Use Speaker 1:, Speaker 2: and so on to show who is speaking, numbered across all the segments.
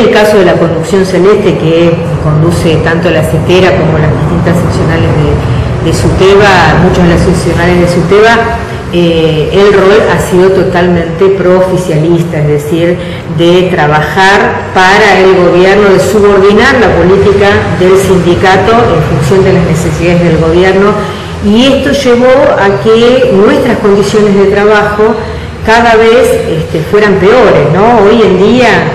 Speaker 1: el caso de la conducción celeste, que conduce tanto la CETERA como las distintas seccionales de SUTEBA, muchos de las seccionales de SUTEBA, el rol ha sido totalmente pro-oficialista, es decir, de trabajar para el gobierno, de subordinar la política del sindicato en función de las necesidades del gobierno, y esto llevó a que nuestras condiciones de trabajo cada vez fueran peores, ¿no? Hoy en día,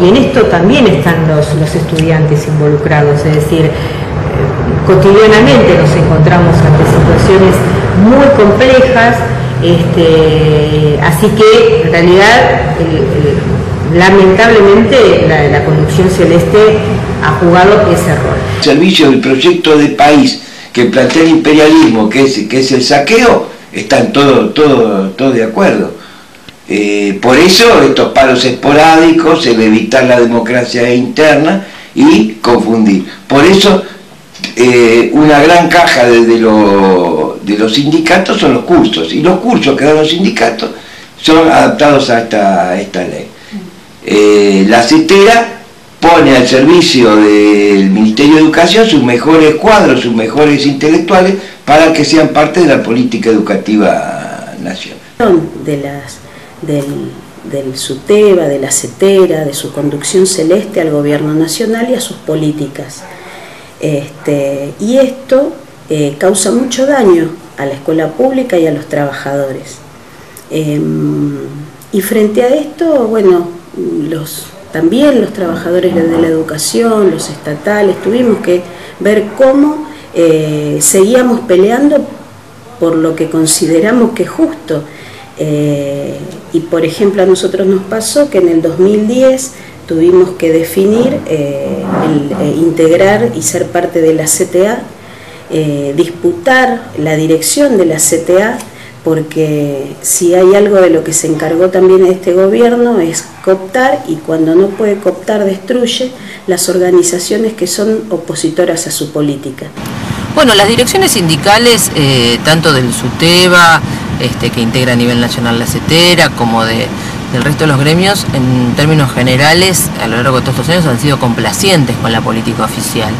Speaker 1: y en esto también están los estudiantes involucrados, es decir, cotidianamente nos encontramos ante situaciones muy complejas, así que en realidad lamentablemente la conducción celeste ha jugado ese rol.
Speaker 2: El servicio del proyecto de país que plantea el imperialismo, que es el saqueo, están todo de acuerdo. Por eso estos paros esporádicos, el evitar la democracia interna y confundir. Por eso una gran caja de los sindicatos son los cursos, y los cursos que dan los sindicatos son adaptados a esta ley. La CETERA pone al servicio del Ministerio de Educación sus mejores cuadros, sus mejores intelectuales, para que sean parte de la política educativa nacional.
Speaker 3: Del SUTEBA, de la CETERA, de su conducción celeste al gobierno nacional y a sus políticas. Y esto causa mucho daño a la escuela pública y a los trabajadores. Y frente a esto, bueno, también los trabajadores de la educación, los estatales, tuvimos que ver cómo seguíamos peleando por lo que consideramos que es justo. Y por ejemplo, a nosotros nos pasó que en el 2010 tuvimos que definir, integrar y ser parte de la CTA, disputar la dirección de la CTA, porque si hay algo de lo que se encargó también este gobierno es cooptar, y cuando no puede cooptar destruye las organizaciones que son opositoras a su política.
Speaker 4: Bueno, las direcciones sindicales, tanto del SUTEBA, que integra a nivel nacional la CETERA, como del resto de los gremios, en términos generales, a lo largo de todos estos años han sido complacientes con la política oficial.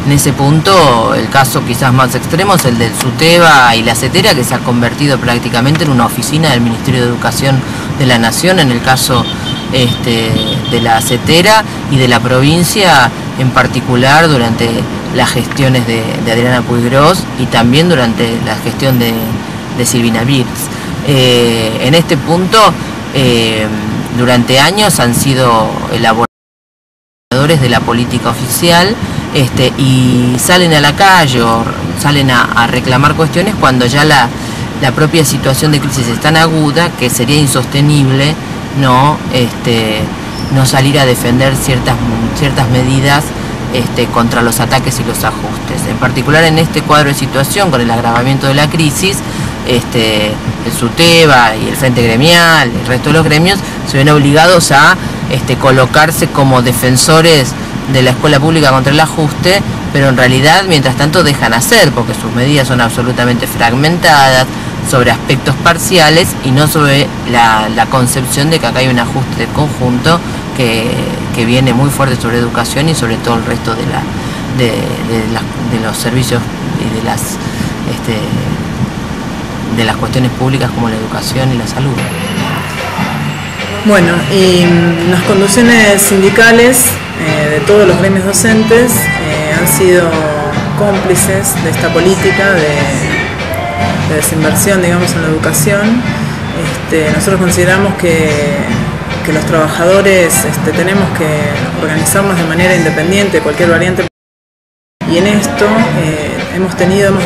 Speaker 4: En ese punto, el caso quizás más extremo es el del SUTEBA y la CETERA, que se ha convertido prácticamente en una oficina del Ministerio de Educación de la Nación, en el caso de la CETERA y de la provincia en particular durante las gestiones de Adriana Puiggrós y también durante la gestión de Silvina Birz. En este punto, durante años han sido elaboradores de la política oficial y salen a la calle o salen a reclamar cuestiones cuando ya la propia situación de crisis es tan aguda que sería insostenible no salir a defender ciertas medidas contra los ataques y los ajustes. En particular en este cuadro de situación, con el agravamiento de la crisis, el SUTEBA y el Frente Gremial, el resto de los gremios, se ven obligados a colocarse como defensores de la escuela pública contra el ajuste, pero en realidad mientras tanto dejan hacer, porque sus medidas son absolutamente fragmentadas, sobre aspectos parciales y no sobre la concepción de que acá hay un ajuste conjunto que viene muy fuerte sobre educación y sobre todo el resto de los servicios y de las cuestiones públicas como la educación y la salud.
Speaker 5: Bueno, y las conducciones sindicales de todos los gremios docentes han sido cómplices de esta política de desinversión, digamos, en la educación. Nosotros consideramos que los trabajadores tenemos que organizarnos de manera independiente de cualquier variante, y en esto hemos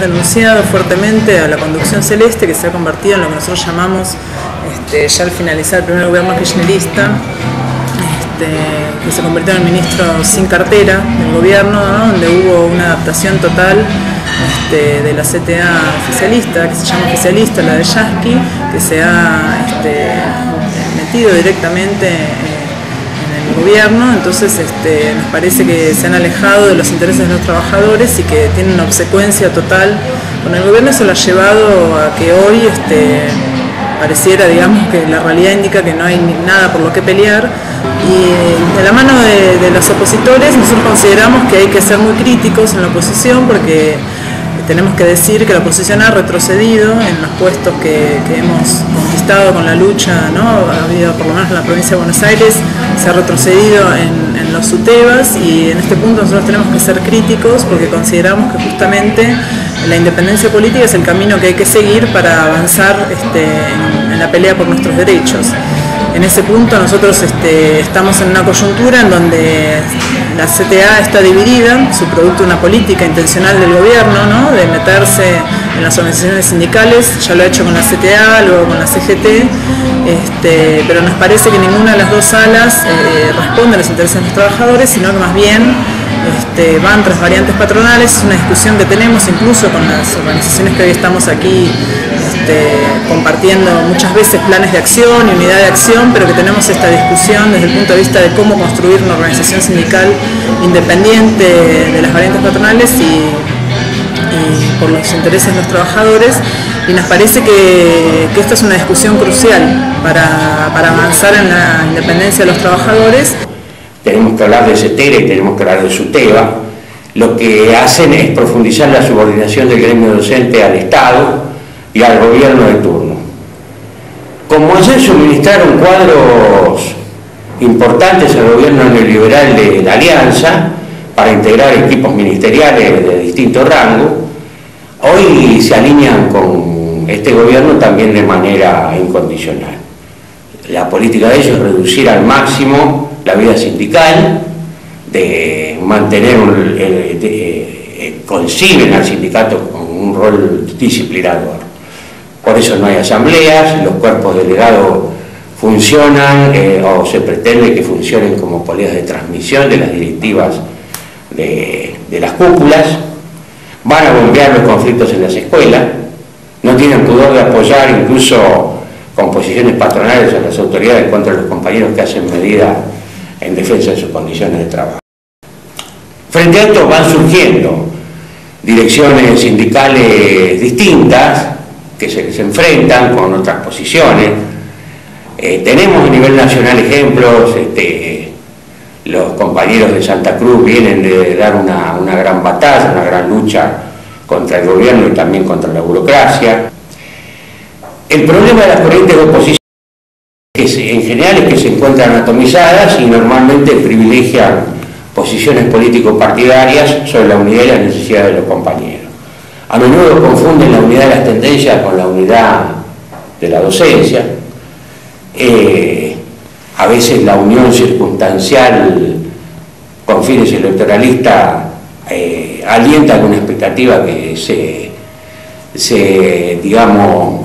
Speaker 5: denunciado fuertemente a la conducción celeste, que se ha convertido en lo que nosotros llamamos, ya al finalizar el primer gobierno kirchnerista, que se convirtió en el ministro sin cartera del gobierno, ¿no? Donde hubo una adaptación total de la CTA oficialista, que se llama oficialista, la de Yasky, que se ha metido directamente en el gobierno. Entonces nos parece que se han alejado de los intereses de los trabajadores y que tienen una obsecuencia total con el gobierno. Eso lo ha llevado a que hoy pareciera, digamos, que la realidad indica que no hay nada por lo que pelear, Y de la mano de los opositores, nosotros consideramos que hay que ser muy críticos en la oposición, porque tenemos que decir que la oposición ha retrocedido en los puestos que hemos conquistado con la lucha, ¿no? Ha habido, por lo menos en la provincia de Buenos Aires, se ha retrocedido en los UTEBAs, y en este punto nosotros tenemos que ser críticos porque consideramos que justamente la independencia política es el camino que hay que seguir para avanzar en la pelea por nuestros derechos. En ese punto nosotros estamos en una coyuntura en donde la CTA está dividida, su producto de una política intencional del gobierno, ¿no? De meterse en las organizaciones sindicales, ya lo ha hecho con la CTA, luego con la CGT, pero nos parece que ninguna de las dos alas responde a los intereses de los trabajadores, sino que más bien van tras variantes patronales. Es una discusión que tenemos incluso con las organizaciones que hoy estamos aquí compartiendo muchas veces planes de acción y unidad de acción, pero que tenemos esta discusión desde el punto de vista de cómo construir una organización sindical independiente de las variantes patronales y por los intereses de los trabajadores, y nos parece que esta es una discusión crucial para avanzar en la independencia de los trabajadores.
Speaker 6: Tenemos que hablar de CETERA y tenemos que hablar de SUTEBA. Lo que hacen es profundizar la subordinación del gremio docente al Estado y al gobierno de turno. Como ayer suministraron cuadros importantes al gobierno neoliberal de la Alianza para integrar equipos ministeriales de distinto rango, hoy se alinean con este gobierno también de manera incondicional. La política de ellos es reducir al máximo la vida sindical, de mantener, conciben al sindicato con un rol disciplinador. Por eso no hay asambleas, los cuerpos delegados funcionan o se pretende que funcionen como poleas de transmisión de las directivas de las cúpulas, van a bombear los conflictos en las escuelas, no tienen pudor de apoyar incluso con posiciones patronales a las autoridades contra los compañeros que hacen medidas en defensa de sus condiciones de trabajo. Frente a esto van surgiendo direcciones sindicales distintas que se enfrentan con otras posiciones. Tenemos a nivel nacional ejemplos, los compañeros de Santa Cruz vienen de dar una gran batalla, una gran lucha contra el gobierno y también contra la burocracia. El problema de las corrientes de oposición en general es que se encuentran atomizadas y normalmente privilegian posiciones político-partidarias sobre la unidad y las necesidades de los compañeros. A menudo confunden la unidad de las tendencias con la unidad de la docencia. A veces la unión circunstancial con fines electoralistas alienta con una expectativa que se digamos,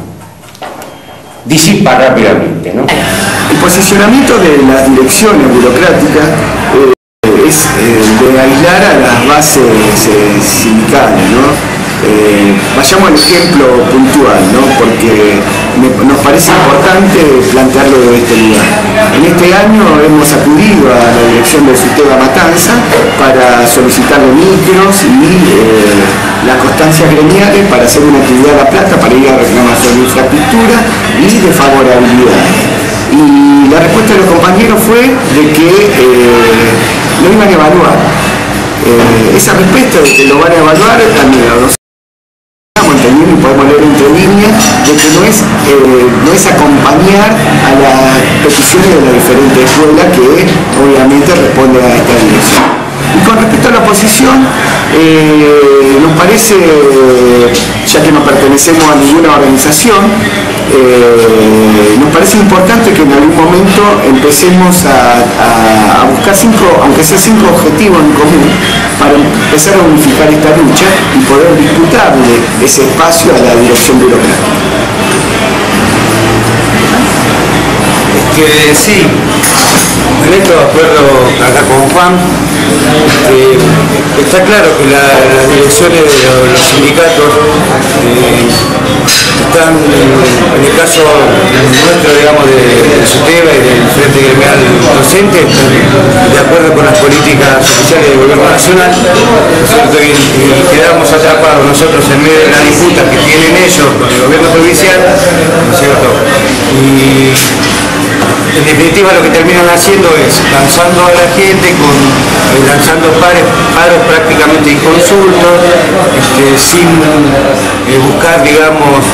Speaker 6: disipa rápidamente, ¿no?
Speaker 7: El posicionamiento de las direcciones burocráticas es de aislar a las bases sindicales, ¿no? Vayamos al ejemplo puntual, ¿no? Porque nos parece importante plantearlo de este lugar. En este año hemos acudido a la dirección del SUTEBA Matanza para solicitar los micros y las constancias gremiales para hacer una actividad a La Plata para ir a reclamación de infraestructura y de favorabilidad. Y la respuesta de los compañeros fue de que lo iban a evaluar. Esa respuesta de que lo van a evaluar también entendiendo y podemos leer entre líneas de que no es acompañar a las peticiones de las diferentes escuelas que obviamente responden a esta dirección. Y con respecto a la oposición, nos parece, ya que no pertenecemos a ninguna organización, nos parece importante que en algún momento empecemos a buscar aunque sea 5 objetivos en común para empezar a unificar esta lucha y poder disputarle ese espacio a la dirección burocrática.
Speaker 8: Sí, en esto de acuerdo acá con Juan, está claro que las direcciones de los sindicatos están, en el caso nuestro, digamos, de SUTEBA y del Frente Gremial Docente, de acuerdo con las políticas oficiales del Gobierno Nacional, ¿cierto? Y quedamos atrapados nosotros en medio de la disputa que tienen ellos con el Gobierno Provincial, ¿no es cierto? Y en definitiva lo que terminan haciendo es lanzando a la gente, lanzando paros prácticamente inconsultos, sin buscar, digamos,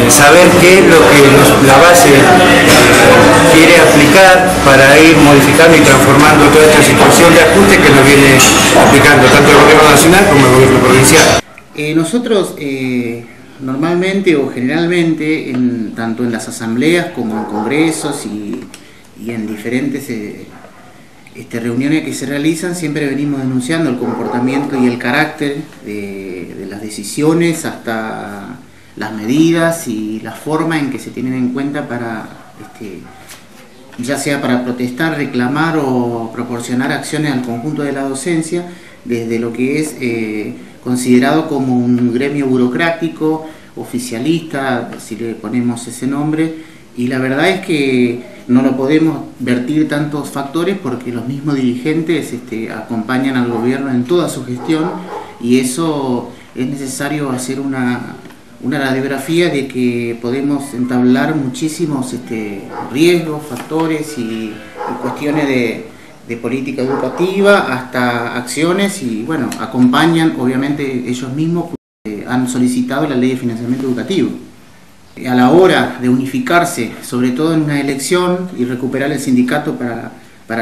Speaker 8: saber qué es lo que la base quiere aplicar para ir modificando y transformando toda esta situación de ajuste que nos viene aplicando tanto el gobierno nacional como el gobierno provincial.
Speaker 9: Nosotros normalmente o generalmente, tanto en las asambleas como en congresos y en diferentes reuniones que se realizan, siempre venimos denunciando el comportamiento y el carácter de las decisiones, hasta las medidas y la forma en que se tienen en cuenta para, ya sea para protestar, reclamar o proporcionar acciones al conjunto de la docencia, desde lo que es considerado como un gremio burocrático, oficialista, si le ponemos ese nombre, y la verdad es que no lo podemos vertir tantos factores porque los mismos dirigentes acompañan al gobierno en toda su gestión, y eso es necesario hacer una radiografía de que podemos entablar muchísimos riesgos, factores y cuestiones de política educativa hasta acciones, y bueno, acompañan obviamente ellos mismos, han solicitado la ley de financiamiento educativo. A la hora de unificarse, sobre todo en una elección, y recuperar el sindicato para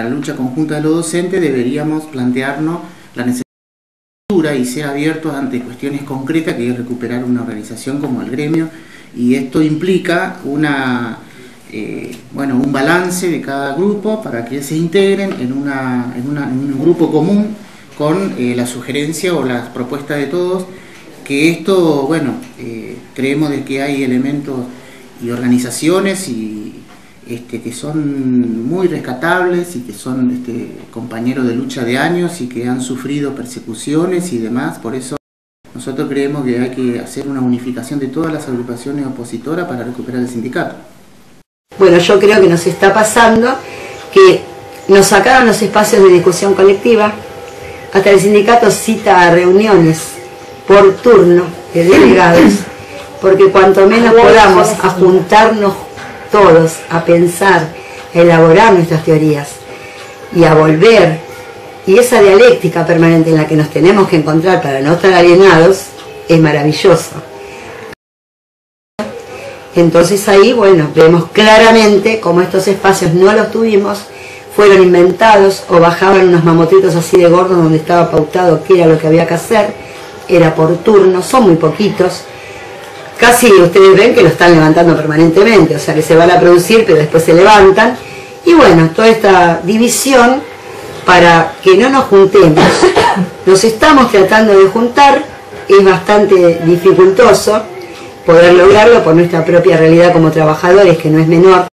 Speaker 9: la lucha conjunta de los docentes, deberíamos plantearnos la necesidad y ser abiertos ante cuestiones concretas, que es recuperar una organización como el gremio, y esto implica un balance de cada grupo para que se integren en un grupo común con la sugerencia o las propuestas de todos, que esto, bueno, creemos de que hay elementos y organizaciones que son muy rescatables y que son compañeros de lucha de años y que han sufrido persecuciones y demás. Por eso nosotros creemos que hay que hacer una unificación de todas las agrupaciones opositoras para recuperar el sindicato.
Speaker 10: Bueno, yo creo que nos está pasando que nos sacaron los espacios de discusión colectiva, hasta el sindicato cita reuniones por turno de delegados, porque cuanto menos podamos juntarnos todos a pensar, a elaborar nuestras teorías y a volver, y esa dialéctica permanente en la que nos tenemos que encontrar para no estar alienados, es maravilloso. Entonces ahí, bueno, vemos claramente cómo estos espacios no los tuvimos, fueron inventados o bajaban unos mamotritos así de gordos donde estaba pautado qué era lo que había que hacer, era por turno, son muy poquitos. Casi ustedes ven que lo están levantando permanentemente, o sea que se van a producir pero después se levantan. Y bueno, toda esta división para que no nos juntemos. Nos estamos tratando de juntar, es bastante dificultoso poder lograrlo por nuestra propia realidad como trabajadores, que no es menor.